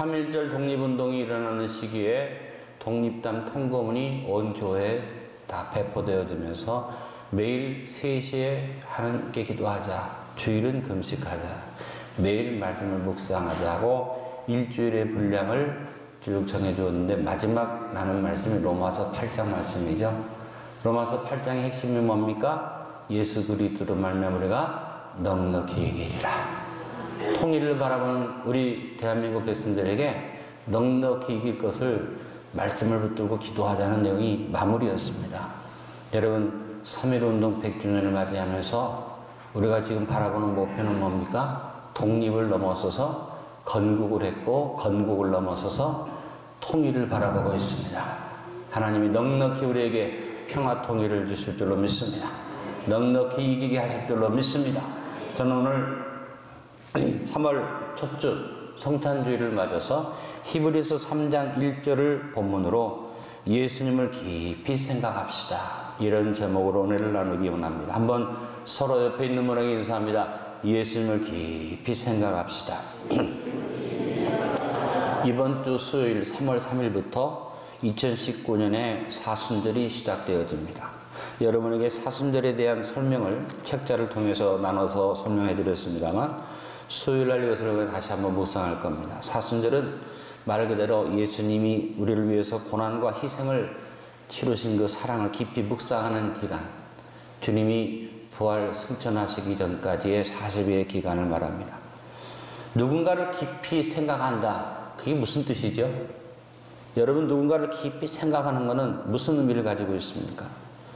3.1절 독립운동이 일어나는 시기에 독립담 통고문이 온 교회에 다 배포되어지면서 매일 3시에 하나님께 기도하자, 주일은 금식하자, 매일 말씀을 묵상하자고 일주일의 분량을 쭉 정해주었는데, 마지막 나눈 말씀이 로마서 8장 말씀이죠. 로마서 8장의 핵심이 뭡니까? 예수 그리스도로 말미암아 우리가 넉넉히 이기리라. 통일을 바라보는 우리 대한민국 백성들에게 넉넉히 이길 것을 말씀을 붙들고 기도하자는 내용이 마무리였습니다. 여러분, 3.1운동 100주년을 맞이하면서 우리가 지금 바라보는 목표는 뭡니까? 독립을 넘어서서 건국을 했고, 건국을 넘어서서 통일을 바라보고 있습니다. 하나님이 넉넉히 우리에게 평화 통일을 주실 줄로 믿습니다. 넉넉히 이기게 하실 줄로 믿습니다. 저는 오늘 3월 첫 주 성탄주의를 맞아서 히브리서 3장 1절을 본문으로 예수님을 깊이 생각합시다, 이런 제목으로 오늘을 나누기 원합니다. 한번 서로 옆에 있는 분에게 인사합니다. 예수님을 깊이 생각합시다. 이번 주 수요일 3월 3일부터 2019년에 사순절이 시작되어집니다. 여러분에게 사순절에 대한 설명을 책자를 통해서 나눠서 설명해 드렸습니다만, 수요일날 이것을 다시 한번 묵상할 겁니다. 사순절은 말 그대로 예수님이 우리를 위해서 고난과 희생을 치르신 그 사랑을 깊이 묵상하는 기간, 주님이 부활 승천하시기 전까지의 40일의 기간을 말합니다. 누군가를 깊이 생각한다, 그게 무슨 뜻이죠? 여러분, 누군가를 깊이 생각하는 것은 무슨 의미를 가지고 있습니까?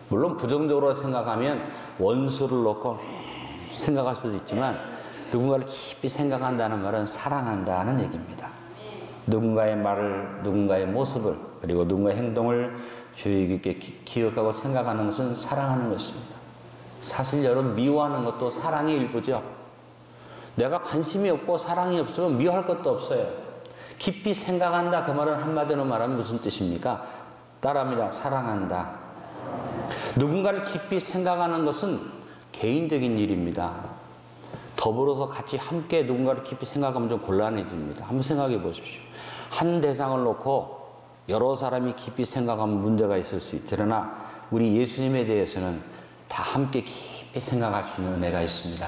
물론 부정적으로 생각하면 원수를 놓고 생각할 수도 있지만, 누군가를 깊이 생각한다는 말은 사랑한다는 얘기입니다. 누군가의 말을, 누군가의 모습을, 그리고 누군가의 행동을 주의 깊게 기억하고 생각하는 것은 사랑하는 것입니다. 사실 여러분, 미워하는 것도 사랑의 일부죠. 내가 관심이 없고 사랑이 없으면 미워할 것도 없어요. 깊이 생각한다, 그 말은 한마디로 말하면 무슨 뜻입니까? 따라합니다. 사랑한다. 누군가를 깊이 생각하는 것은 개인적인 일입니다. 더불어서 같이 함께 누군가를 깊이 생각하면 좀 곤란해집니다. 한번 생각해 보십시오. 한 대상을 놓고 여러 사람이 깊이 생각하면 문제가 있을 수 있죠. 그러나 우리 예수님에 대해서는 다 함께 깊이 생각할 수 있는 은혜가 있습니다.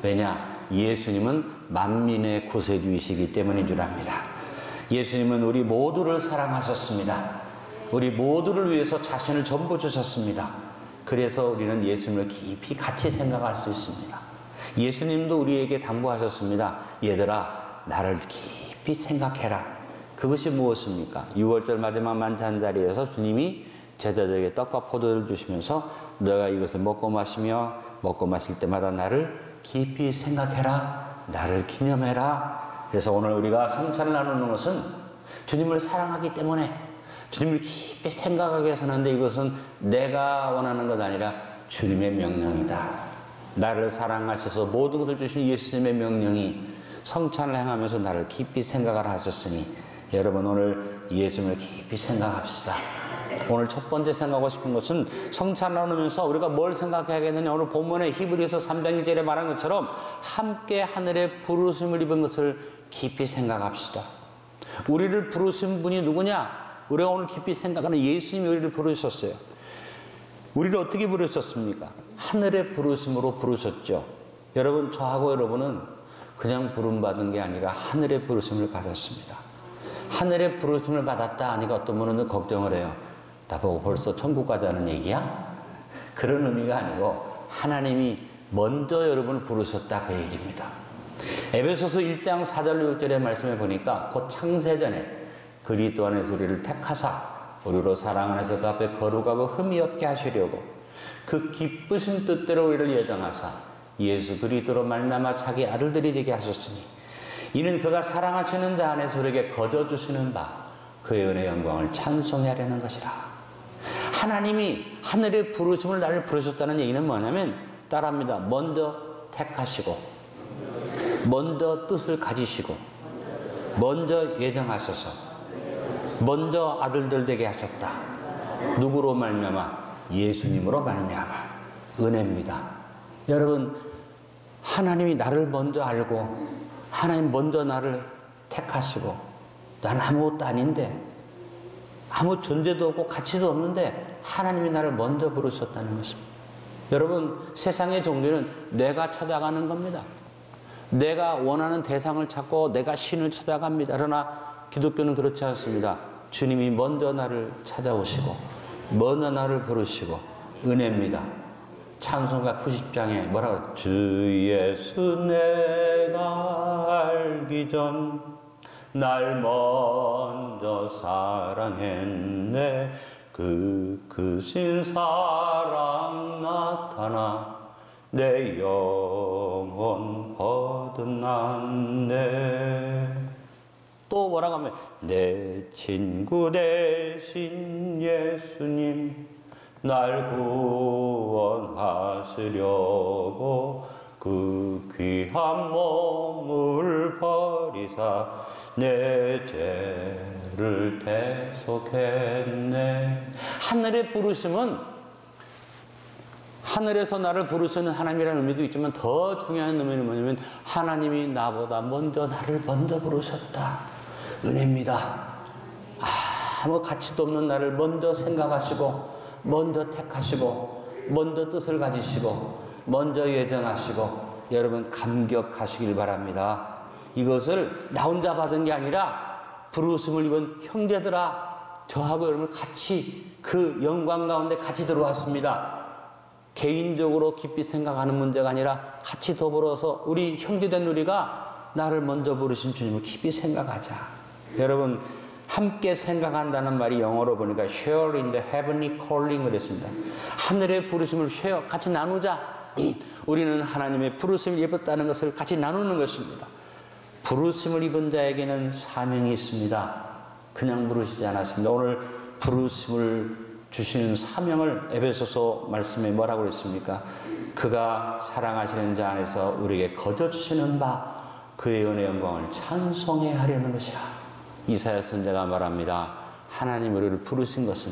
왜냐? 예수님은 만민의 구세주이시기 때문인 줄 압니다. 예수님은 우리 모두를 사랑하셨습니다. 우리 모두를 위해서 자신을 전부 주셨습니다. 그래서 우리는 예수님을 깊이 같이 생각할 수 있습니다. 예수님도 우리에게 당부하셨습니다. 얘들아, 나를 깊이 생각해라. 그것이 무엇입니까? 6월절 마지막 만찬 자리에서 주님이 제자들에게 떡과 포도를 주시면서 너가 이것을 먹고 마시며 먹고 마실 때마다 나를 깊이 생각해라, 나를 기념해라. 그래서 오늘 우리가 성찬을 나누는 것은 주님을 사랑하기 때문에 주님을 깊이 생각하기 위해서 하는데, 이것은 내가 원하는 것 아니라 주님의 명령이다. 나를 사랑하셔서 모든 것을 주신 예수님의 명령이 성찬을 행하면서 나를 깊이 생각하라 하셨으니, 여러분 오늘 예수님을 깊이 생각합시다. 오늘 첫 번째 생각하고 싶은 것은, 성찬을 나누면서 우리가 뭘 생각해야겠느냐, 오늘 본문에 히브리서 3장 1절에 말한 것처럼 함께 하늘의 부르심을 입은 것을 깊이 생각합시다. 우리를 부르신 분이 누구냐? 우리가 오늘 깊이 생각하는 예수님이 우리를 부르셨어요. 우리를 어떻게 부르셨습니까? 하늘의 부르심으로 부르셨죠. 여러분, 저하고 여러분은 그냥 부름받은 게 아니라 하늘의 부르심을 받았습니다. 하늘의 부르심을 받았다 하니까 어떤 분은 걱정을 해요. 나보고 벌써 천국 가자는 얘기야? 그런 의미가 아니고 하나님이 먼저 여러분을 부르셨다, 그 얘기입니다. 에베소서 1장 4절 6절의 말씀에 보니까 곧 창세전에 그리스도 안에서 우리를 택하사 우리로 사랑 안에서 그 앞에 거룩하고 흠이 없게 하시려고 그 기쁘신 뜻대로 우리를 예정하사 예수 그리스도로 말미암아 자기 아들들이 되게 하셨으니, 이는 그가 사랑하시는 자 안에서 우리에게 거저주시는 바 그의 은혜의 영광을 찬송하려는 것이라. 하나님이 하늘의 부르심을 나를 부르셨다는 얘기는 뭐냐면, 따라합니다. 먼저 택하시고, 먼저 뜻을 가지시고, 먼저 예정하셔서 먼저 아들들 되게 하셨다. 누구로 말미암아? 예수님으로 말미암아. 은혜입니다. 여러분, 하나님이 나를 먼저 알고 하나님 먼저 나를 택하시고 난 아무것도 아닌데, 아무 존재도 없고 가치도 없는데 하나님이 나를 먼저 부르셨다는 것입니다. 여러분, 세상의 종교는 내가 찾아가는 겁니다. 내가 원하는 대상을 찾고 내가 신을 찾아갑니다. 그러나 기독교는 그렇지 않습니다. 주님이 먼저 나를 찾아오시고 먼저 나를 부르시고 은혜입니다. 찬송가 90장에 뭐라고, 주 예수 내가 알기 전 날 먼저 사랑했네. 그 크신 사랑 나타나 내 영혼 거듭났네. 또 뭐라고 하면, 내 친구 되신 예수님 날 구원하시려고 그 귀한 몸을 버리사 내 죄를 대속했네. 하늘의 부르심은, 하늘에서 나를 부르시는 하나님이라는 의미도 있지만 더 중요한 의미는 뭐냐면, 하나님이 나보다 먼저 나를 먼저 부르셨다. 은혜입니다. 아무 가치도 없는 나를 먼저 생각하시고 먼저 택하시고 먼저 뜻을 가지시고 먼저 예정하시고, 여러분 감격하시길 바랍니다. 이것을 나 혼자 받은 게 아니라 부르심을 입은 형제들아, 저하고 여러분 같이 그 영광 가운데 같이 들어왔습니다. 개인적으로 깊이 생각하는 문제가 아니라 같이 더불어서 우리 형제된 우리가 나를 먼저 부르신 주님을 깊이 생각하자. 여러분, 함께 생각한다는 말이 영어로 보니까 share in the heavenly calling을 했습니다. 하늘의 부르심을 share, 같이 나누자. 우리는 하나님의 부르심을 입었다는 것을 같이 나누는 것입니다. 부르심을 입은 자에게는 사명이 있습니다. 그냥 부르시지 않았습니다. 오늘 부르심을 주시는 사명을 에베소서 말씀에 뭐라고 그랬습니까? 그가 사랑하시는 자 안에서 우리에게 거저 주시는 바 그의 은혜의 영광을 찬송해 하려는 것이라. 이사야 선지자가 말합니다. 하나님 우리를 부르신 것은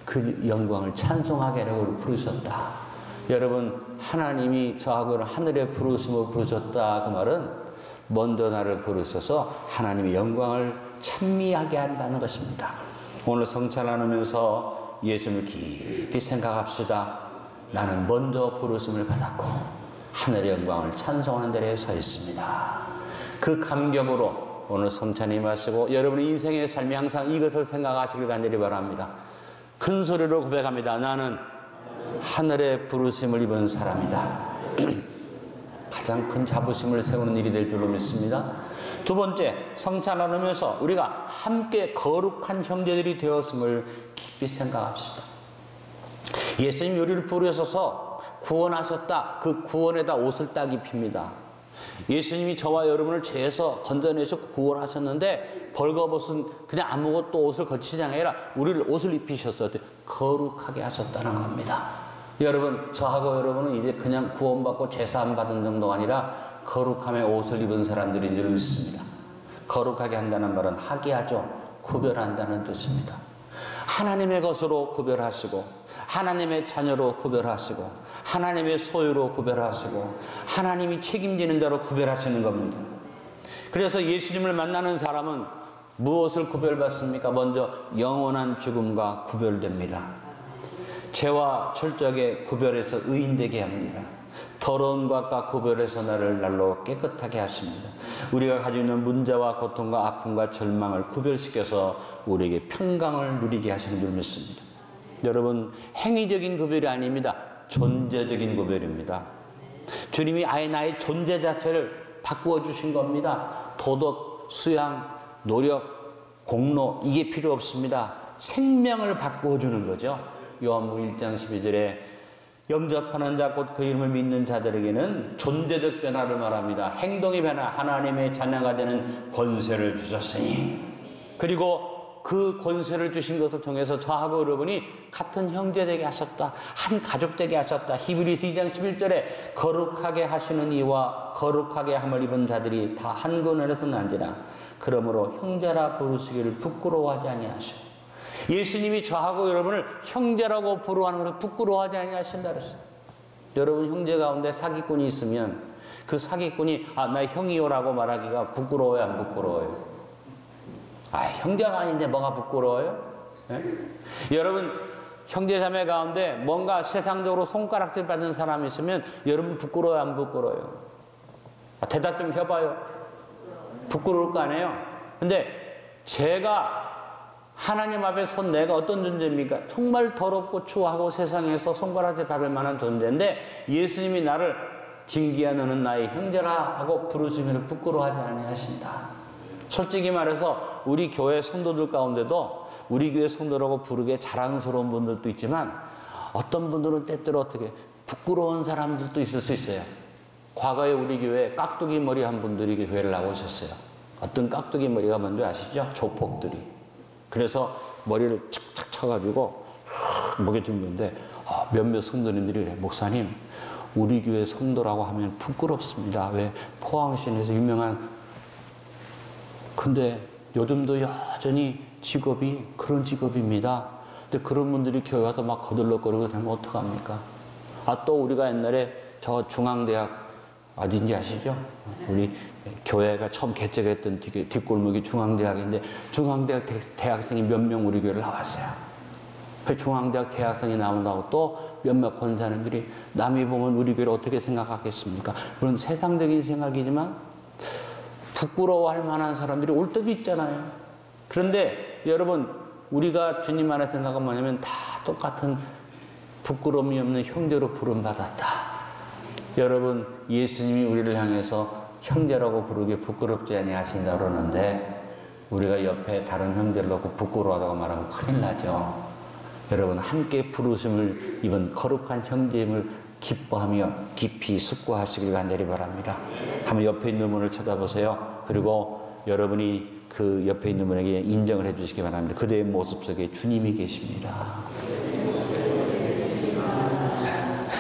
그 영광을 찬송하게 하려고 부르셨다. 여러분, 하나님이 저하고 하늘의 부르심을 부르셨다. 그 말은 먼저 나를 부르셔서 하나님의 영광을 찬미하게 한다는 것입니다. 오늘 성찬 나누면서 예수님을 깊이 생각합시다. 나는 먼저 부르심을 받았고 하늘의 영광을 찬송하는 자리에 서 있습니다. 그 감격으로 오늘 성찬에 임하시고 여러분의 인생의 삶이 항상 이것을 생각하시길 간절히 바랍니다. 큰 소리로 고백합니다. 나는 하늘의 부르심을 입은 사람이다. 가장 큰 자부심을 세우는 일이 될 줄로 믿습니다. 두 번째, 성찬 나누면서 우리가 함께 거룩한 형제들이 되었음을 깊이 생각합시다. 예수님 우리를 부르셔서 구원하셨다. 그 구원에다 옷을 딱 입힙니다. 예수님이 저와 여러분을 죄에서 건져내서 구원하셨는데 벌거벗은 그냥 아무것도 옷을 거치지 아니라 우리를 옷을 입히셨어요. 거룩하게 하셨다는 겁니다. 여러분, 저하고 여러분은 이제 그냥 구원받고 죄사함 받은 정도가 아니라 거룩함의 옷을 입은 사람들인 줄 믿습니다. 거룩하게 한다는 말은 하게하죠. 구별한다는 뜻입니다. 하나님의 것으로 구별하시고 하나님의 자녀로 구별하시고 하나님의 소유로 구별하시고 하나님이 책임지는 자로 구별하시는 겁니다. 그래서 예수님을 만나는 사람은 무엇을 구별받습니까? 먼저 영원한 죽음과 구별됩니다. 죄와 철저하게 구별해서 의인되게 합니다. 더러운 것과 구별해서 나를 날로 깨끗하게 하십니다. 우리가 가지고 있는 문제와 고통과 아픔과 절망을 구별시켜서 우리에게 평강을 누리게 하시는 줄 믿습니다. 여러분, 행위적인 구별이 아닙니다. 존재적인 구별입니다. 주님이 아예 나의 존재 자체를 바꾸어 주신 겁니다. 도덕, 수양, 노력, 공로 이게 필요 없습니다. 생명을 바꾸어 주는 거죠. 요한복음 1장 12절에 영접하는 자 곧 그 이름을 믿는 자들에게는 존재적 변화를 말합니다. 행동의 변화, 하나님의 자녀가 되는 권세를 주셨으니, 그리고 그 권세를 주신 것을 통해서 저하고 여러분이 같은 형제 되게 하셨다. 한 가족 되게 하셨다. 히브리서 2장 11절에 거룩하게 하시는 이와 거룩하게 함을 입은 자들이 다 한 근원에서 난지라. 그러므로 형제라 부르시기를 부끄러워하지 아니하시오. 예수님이 저하고 여러분을 형제라고 부르하는 것을 부끄러워하지 아니하신다 그랬어요. 여러분 형제 가운데 사기꾼이 있으면 그 사기꾼이 나 형이요라고 말하기가 부끄러워요, 안 부끄러워요? 아, 형제가 아닌데 뭐가 부끄러워요? 예? 여러분, 형제자매 가운데 뭔가 세상적으로 손가락질 받는 사람이 있으면 여러분 부끄러워요, 안 부끄러워요? 아, 대답 좀 해봐요. 부끄러울 거 아니에요? 근데 제가 하나님 앞에 선 내가 어떤 존재입니까? 정말 더럽고 추하고 세상에서 손가락질 받을 만한 존재인데 예수님이 나를 진기야 너는 나의 형제라 하고 부르시면 부끄러워하지 아니하신다. 솔직히 말해서 우리 교회 성도들 가운데도 우리 교회 성도라고 부르기에 자랑스러운 분들도 있지만 어떤 분들은 때때로 어떻게 부끄러운 사람들도 있을 수 있어요. 과거에 우리 교회에 깍두기 머리 한 분들이 교회를 나오셨어요. 어떤 깍두기 머리가 뭔지 아시죠? 조폭들이. 그래서 머리를 착착 쳐가지고 목에 들는데 몇몇 성도님들이 그래. 목사님, 우리 교회 성도라고 하면 부끄럽습니다. 왜? 포항시내에서 유명한. 근데 요즘도 여전히 직업이 그런 직업입니다. 근데 그런 분들이 교회 와서 막 거들럭거리고 되면 어떡합니까? 아, 또 우리가 옛날에 저 중앙대학 어딘지 아시죠? 우리 교회가 처음 개척했던 뒷골목이 중앙대학인데 중앙대학 대학생이 몇 명 우리 교회를 나왔어요. 중앙대학 대학생이 나온다고 또 몇몇 권사님들이 남이 보면 우리 교회를 어떻게 생각하겠습니까? 물론 세상적인 생각이지만 부끄러워할 만한 사람들이 올 때도 있잖아요. 그런데 여러분, 우리가 주님 안에 생각은 뭐냐면 다 똑같은 부끄러움이 없는 형제로 부름받았다. 여러분, 예수님이 우리를 향해서 형제라고 부르기 부끄럽지 아니하신다 그러는데 우리가 옆에 다른 형제를 놓고 부끄러워하다고 말하면 큰일 나죠. 여러분, 함께 부르심을 입은 거룩한 형제임을 기뻐하며 깊이 숙고하시길 간절히 바랍니다. 한번 옆에 있는 분을 쳐다보세요. 그리고 여러분이 그 옆에 있는 분에게 인정을 해주시기 바랍니다. 그대의 모습 속에 주님이 계십니다.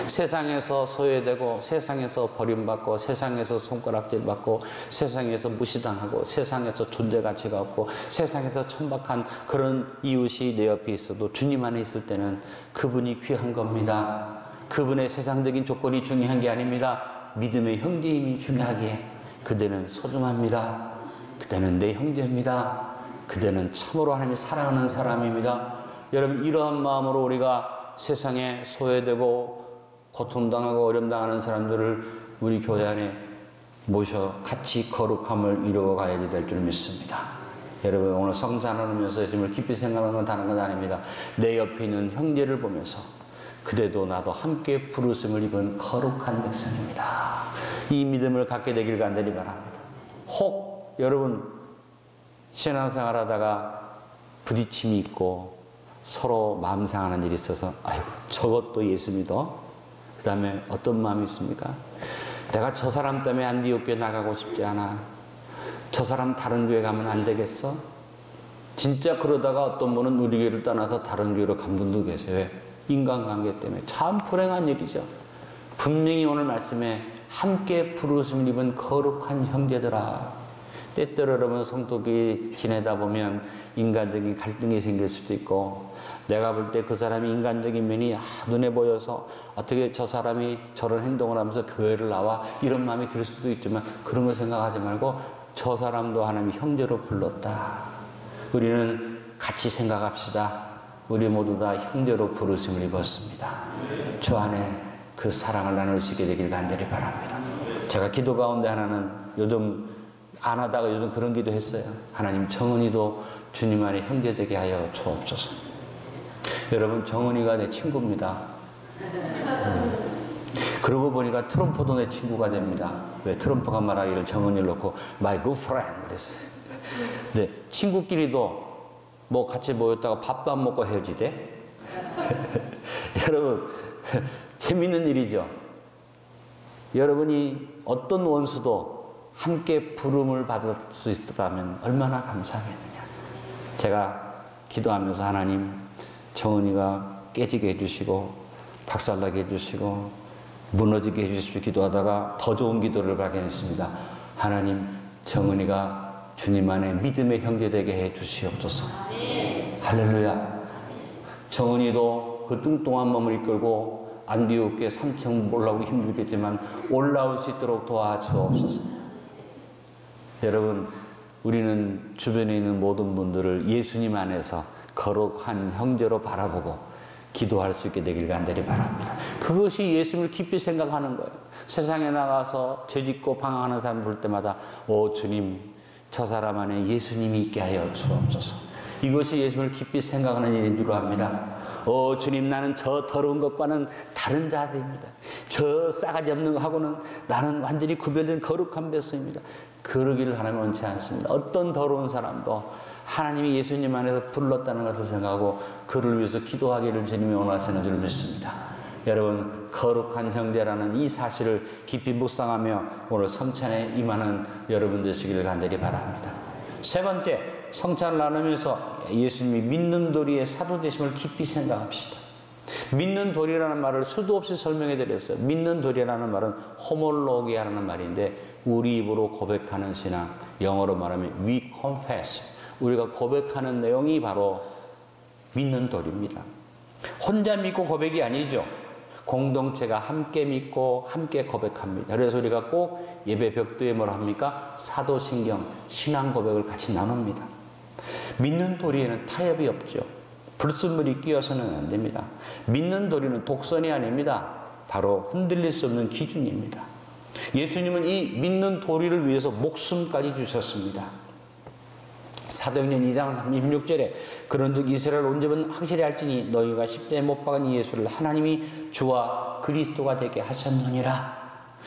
세상에서 소외되고 세상에서 버림받고 세상에서 손가락질 받고 세상에서 무시당하고 세상에서 존재가치가 없고 세상에서 천박한 그런 이웃이 내 옆에 있어도 주님 안에 있을 때는 그분이 귀한 겁니다. 그분의 세상적인 조건이 중요한 게 아닙니다. 믿음의 형제임이 중요하기에 그대는 소중합니다. 그대는 내 형제입니다. 그대는 참으로 하나님이 사랑하는 사람입니다. 여러분, 이러한 마음으로 우리가 세상에 소외되고 고통당하고 어려움당하는 사람들을 우리 교회 안에 모셔 같이 거룩함을 이루어 가야 될 줄 믿습니다. 여러분, 오늘 성찬 나누면서 예수님을 깊이 생각하는 건 다른 건 아닙니다. 내 옆에 있는 형제를 보면서 그대도 나도 함께 부르심을 입은 거룩한 백성입니다. 이 믿음을 갖게 되길 간절히 바랍니다. 혹 여러분 신앙생활 하다가 부딪힘이 있고 서로 마음 상하는 일이 있어서 아이고 저것도 예수 믿어? 그 다음에 어떤 마음이 있습니까? 내가 저 사람 때문에 안디옥교회 나가고 싶지 않아. 저 사람 다른 교회 가면 안 되겠어? 진짜 그러다가 어떤 분은 우리 교회를 떠나서 다른 교회로 간 분도 계세요. 왜? 인간관계 때문에. 참 불행한 일이죠. 분명히 오늘 말씀에 함께 부르심을 입은 거룩한 형제들아. 때때로 여러분 성도끼리 지내다 보면 인간적인 갈등이 생길 수도 있고 내가 볼 때 그 사람이 인간적인 면이 눈에 보여서 어떻게 저 사람이 저런 행동을 하면서 교회를 나와 이런 마음이 들 수도 있지만 그런 걸 생각하지 말고 저 사람도 하나님이 형제로 불렀다. 우리는 같이 생각합시다. 우리 모두 다 형제로 부르심을 입었습니다. 주 안에 그 사랑을 나눌 수 있게 되길 간절히 바랍니다. 제가 기도 가운데 하나는 요즘 안 하다가 요즘 그런 기도 했어요. 하나님 정은이도 주님 안에 형제 되게 하여 주옵소서. 여러분 정은이가 내 친구입니다. 그러고 보니까 트럼프도 내 친구가 됩니다. 왜? 트럼프가 말하기를 정은이를 놓고 my good friend 그랬어요. 근데 친구끼리도 뭐 같이 모였다가 밥도 안 먹고 헤어지대? 여러분 재밌는 일이죠. 여러분이 어떤 원수도 함께 부름을 받을 수 있다면 얼마나 감사하겠느냐. 제가 기도하면서 하나님 정은이가 깨지게 해주시고 박살나게 해주시고 무너지게 해주시고 기도하다가 더 좋은 기도를 발견했습니다. 하나님 정은이가 주님 안에 믿음의 형제 되게 해 주시옵소서. 할렐루야. 정은이도 그 뚱뚱한 몸을 이끌고 안디옥교회 3층 올라오기 힘들겠지만 올라올 수 있도록 도와주옵소서. 여러분 우리는 주변에 있는 모든 분들을 예수님 안에서 거룩한 형제로 바라보고 기도할 수 있게 되길 간절히 바랍니다. 그것이 예수님을 깊이 생각하는 거예요. 세상에 나가서 죄짓고 방황하는 사람 볼 때마다 오 주님, 저 사람 안에 예수님이 있게 하여 주옵소서. 이것이 예수님을 깊이 생각하는 일인 줄 압니다. 오 주님, 나는 저 더러운 것과는 다른 자들입니다. 저 싸가지 없는 것하고는 나는 완전히 구별된 거룩한 백성입니다. 그러기를 하나님 원치 않습니다. 어떤 더러운 사람도 하나님이 예수님 안에서 불렀다는 것을 생각하고 그를 위해서 기도하기를 주님이 원하시는 줄 믿습니다. 여러분, 거룩한 형제라는 이 사실을 깊이 묵상하며 오늘 성찬에 임하는 여러분 되시기를 간절히 바랍니다. 세 번째, 성찬을 나누면서 예수님이 믿는 도리의 사도 되심을 깊이 생각합시다. 믿는 도리라는 말을 수도 없이 설명해 드렸어요. 믿는 도리라는 말은 호몰로기아라는 말인데 우리 입으로 고백하는 신앙, 영어로 말하면 we confess. 우리가 고백하는 내용이 바로 믿는 도리입니다. 혼자 믿고 고백이 아니죠. 공동체가 함께 믿고 함께 고백합니다. 그래서 우리가 꼭 예배 벽두에 뭘 합니까? 사도신경, 신앙 고백을 같이 나눕니다. 믿는 도리에는 타협이 없죠. 불순물이 끼어서는 안 됩니다. 믿는 도리는 독선이 아닙니다. 바로 흔들릴 수 없는 기준입니다. 예수님은 이 믿는 도리를 위해서 목숨까지 주셨습니다. 사도행전 2장 36절에 그런즉 이스라엘 온 집은 확실히 알지니 너희가 십자가에 못 박은 예수를 하나님이 주와 그리스도가 되게 하셨느니라.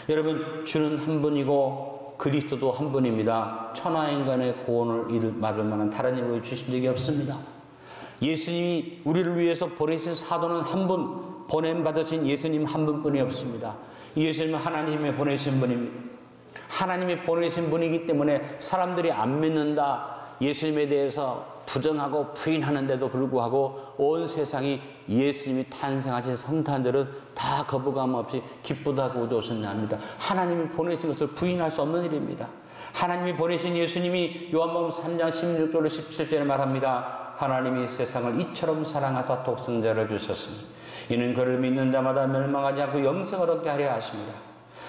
여러분, 주는 한 분이고 그리스도도 한 분입니다. 천하인간의 구원을 받을 만한 다른 이름을 주신 적이 없습니다. 예수님이 우리를 위해서 보내신 사도는 한 분, 보냄받으신 예수님 한 분뿐이 없습니다. 예수님은 하나님이 보내신 분입니다. 하나님이 보내신 분이기 때문에 사람들이 안 믿는다, 예수님에 대해서 부정하고 부인하는데도 불구하고 온 세상이 예수님이 탄생하신 성탄절은 다 거부감 없이 기쁘다고 오셨습니다. 하나님이 보내신 것을 부인할 수 없는 일입니다. 하나님이 보내신 예수님이 요한복음 3장 16절로 17절에 말합니다. 하나님이 세상을 이처럼 사랑하사 독생자를 주셨으니 이는 그를 믿는 자마다 멸망하지 않고 영생을 얻게 하려 하십니다.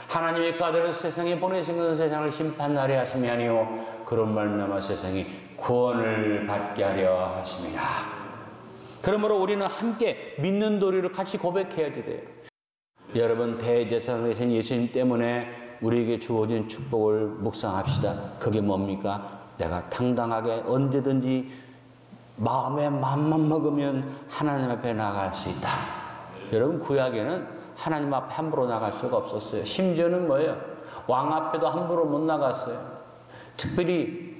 하나님의 그 아들을 세상에 보내신 것은 세상을 심판하려 하심이 아니요 그런 말미암아 세상이 구원을 받게 하려 하심이라. 그러므로 우리는 함께 믿는 도리를 같이 고백해야지 돼요. 여러분, 대제사장 되신 예수님 때문에 우리에게 주어진 축복을 묵상합시다. 그게 뭡니까? 내가 당당하게 언제든지 마음에 맘만 먹으면 하나님 앞에 나갈 수 있다. 여러분, 구약에는 하나님 앞에 함부로 나갈 수가 없었어요. 심지어는 뭐예요? 왕 앞에도 함부로 못 나갔어요. 특별히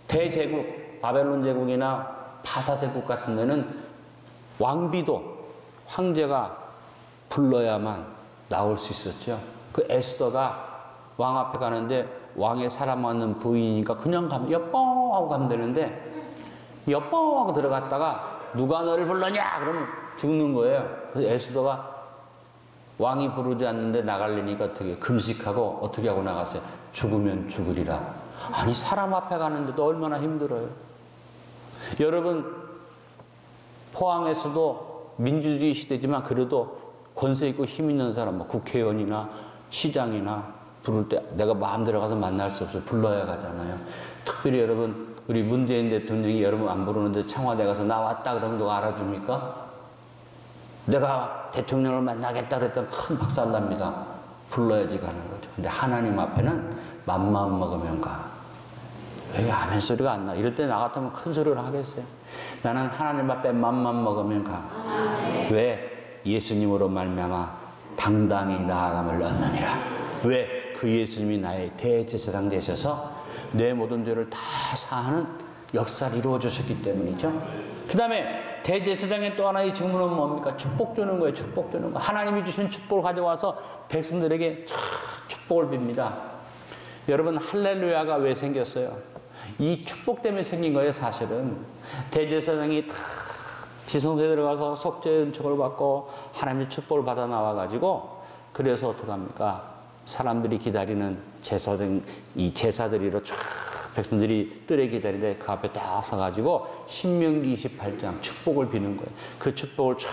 대제국, 바벨론 제국이나 파사 제국 같은 데는 왕비도 황제가 불러야만 나올 수 있었죠. 그 에스더가 왕 앞에 가는데 왕의 사랑받는 부인이니까 그냥 가면 여보 하고 가면 되는데 여보 하고 들어갔다가 누가 너를 불러냐 그러면 죽는 거예요. 그래서 에스더가 왕이 부르지 않는데 나가려니까 어떻게 금식하고 어떻게 하고 나갔어요? 죽으면 죽으리라. 아니, 사람 앞에 가는데도 얼마나 힘들어요. 여러분, 포항에서도 민주주의 시대지만 그래도 권세 있고 힘 있는 사람, 뭐 국회의원이나 시장이나 부를 때 내가 마음대로 가서 만날 수 없어요. 불러야 가잖아요. 특별히 여러분, 우리 문재인 대통령이 여러분 안 부르는데 청와대 가서 나왔다 그러면 누가 알아줍니까? 내가 대통령을 만나겠다 그랬더니 큰 박살 납니다. 불러야지 가는 거죠. 근데 하나님 앞에는 맘마음 먹으면 가. 왜 아멘 소리가 안 나? 이럴 때 나 같으면 큰 소리를 하겠어요. 나는 하나님 앞에 맘만 먹으면 가. 왜? 예수님으로 말미암아 당당히 나아감을 얻느니라. 왜? 그 예수님이 나의 대제사장 되셔서 내 모든 죄를 다 사하는 역사를 이루어 주셨기 때문이죠. 그 다음에 대제사장의 또 하나의 직무는 뭡니까? 축복 주는 거예요. 축복 주는 거. 하나님이 주신 축복을 가져와서 백성들에게 축복을 빕니다. 여러분, 할렐루야가 왜 생겼어요? 이 축복 때문에 생긴 거예요. 사실은 대제사장이 다 지성소에 들어가서 속죄의 은총을 받고 하나님의 축복을 받아 나와가지고 그래서 어떡합니까? 사람들이 기다리는 이 제사드리러 쫙 백성들이 뜰에 기다리는데 그 앞에 딱 서가지고 신명기 28장 축복을 비는 거예요. 그 축복을 쫙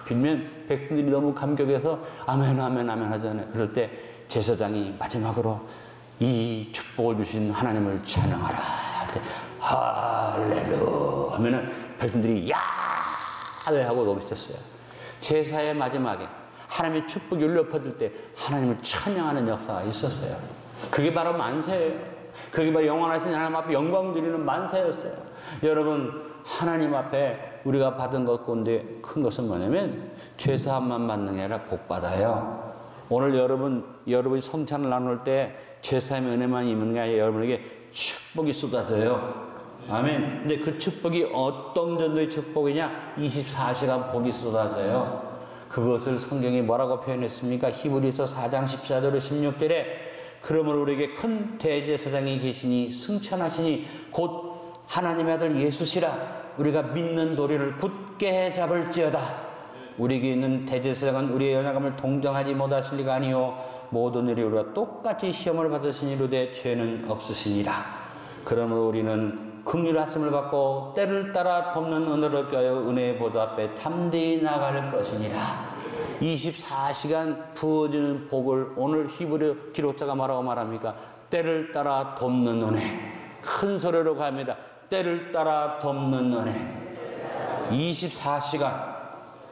빌면 백성들이 너무 감격해서 아멘 아멘 아멘 하잖아요. 그럴 때 제사장이 마지막으로 이 축복을 주신 하나님을 찬양하라. 할렐루야 하면은 백성들이 야훼 하고 넘쳤어요. 제사의 마지막에 하나님의 축복이 울려 퍼질 때 하나님을 찬양하는 역사가 있었어요. 그게 바로 만세예요. 그게 바로 영원하신 하나님 앞에 영광 드리는 만세였어요. 여러분, 하나님 앞에 우리가 받은 것 가운데 큰 것은 뭐냐면 죄사함만 받는 게 아니라 복 받아요. 오늘 여러분이 성찬을 나눌 때 죄사함의 은혜만 입는 게 아니라 여러분에게 축복이 쏟아져요. 아멘. 근데 그 축복이 어떤 정도의 축복이냐? 24시간 복이 쏟아져요. 그것을 성경이 뭐라고 표현했습니까? 히브리서 4장 14절로 16절에 그러므로 우리에게 큰 대제사장이 계시니 승천하시니 곧 하나님의 아들 예수시라. 우리가 믿는 도리를 굳게 잡을지어다. 우리에게 있는 대제사장은 우리의 연약함을 동정하지 못하실 리가 아니요 모든 일이 우리가 똑같이 시험을 받으시니로되 죄는 없으시니라. 그러므로 우리는 긍휼하심을 받고 때를 따라 돕는 은혜를 껴여 은혜의 보좌 앞에 담대히 나갈 것이니라. 24시간 부어지는 복을 오늘 히브리 기록자가 뭐라고 말합니까? 때를 따라 돕는 은혜. 큰 소리로 갑니다. 때를 따라 돕는 은혜. 24시간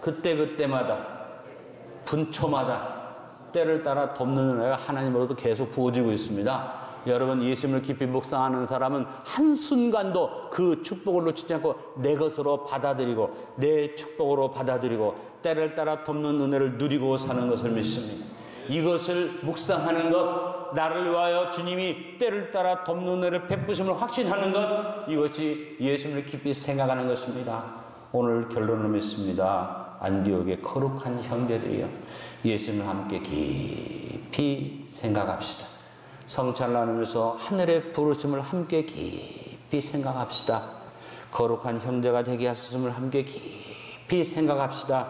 그때마다 분초마다 때를 따라 돕는 은혜가 하나님으로부터 계속 부어지고 있습니다. 여러분, 예수님을 깊이 묵상하는 사람은 한순간도 그 축복을 놓치지 않고 내 것으로 받아들이고 내 축복으로 받아들이고 때를 따라 돕는 은혜를 누리고 사는 것을 믿습니다. 이것을 묵상하는 것, 나를 위하여 주님이 때를 따라 돕는 은혜를 베푸심을 확신하는 것, 이것이 예수님을 깊이 생각하는 것입니다. 오늘 결론을 맺습니다. 안디옥의 거룩한 형제들이여, 예수님을 함께 깊이 생각합시다. 성찬을 나누면서 하늘의 부르심을 함께 깊이 생각합시다. 거룩한 형제가 되게 하셨음을 함께 깊이 생각합시다.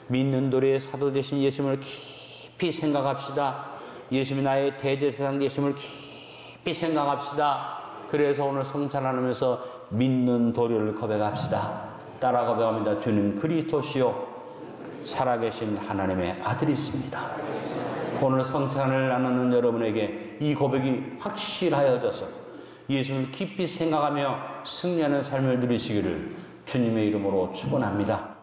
믿는 도리의 사도 되신 예수님을 깊이 생각합시다. 예수님이 나의 대제사장 되심을 깊이 생각합시다. 그래서 오늘 성찬을 나누면서 믿는 도리를 고백합시다. 따라 고백합니다. 주님 그리스도시요 살아계신 하나님의 아들이십니다. 오늘 성찬을 나누는 여러분에게 이 고백이 확실하여져서 예수님을 깊이 생각하며 승리하는 삶을 누리시기를 주님의 이름으로 축원합니다.